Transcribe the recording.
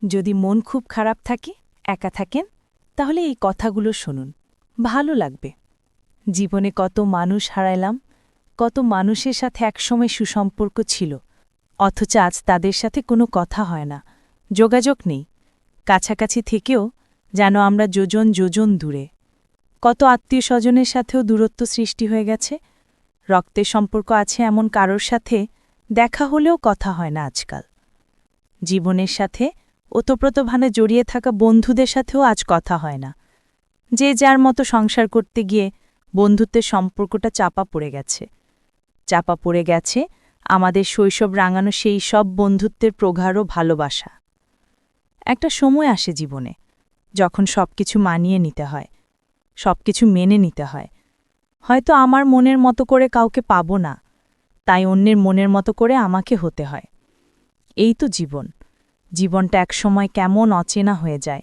যদি মন খুব খারাপ থাকে, একা থাকেন, তাহলে এই কথাগুলো শুনুন, ভালো লাগবে। জীবনে কত মানুষ হারাইলাম, কত মানুষের সাথে একসময় সুসম্পর্ক ছিল, অথচ আজ তাদের সাথে কোনো কথা হয় না, যোগাযোগ নেই। কাছাকাছি থেকেও যেন আমরা যোজন যোজন দূরে। কত আত্মীয় স্বজনের সাথেও দূরত্ব সৃষ্টি হয়ে গেছে। রক্তের সম্পর্ক আছে এমন কারোর সাথে দেখা হলেও কথা হয় না আজকাল। জীবনের সাথে ওতপ্রোতভাবে জড়িয়ে থাকা বন্ধুদের সাথেও আজ কথা হয় না। যে যার মতো সংসার করতে গিয়ে বন্ধুত্বের সম্পর্কটা চাপা পড়ে গেছে। চাপা পড়ে গেছে আমাদের শৈশব রাঙানো সেই সব বন্ধুত্বের প্রগাঢ় ভালোবাসা। একটা সময় আসে জীবনে, যখন সবকিছু মানিয়ে নিতে হয়, সবকিছু মেনে নিতে হয়। হয়তো আমার মনের মতো করে কাউকে পাব না, তাই অন্যের মনের মতো করে আমাকে হতে হয়। এই তো জীবন। জীবনটা একসময় কেমন অচেনা হয়ে যায়।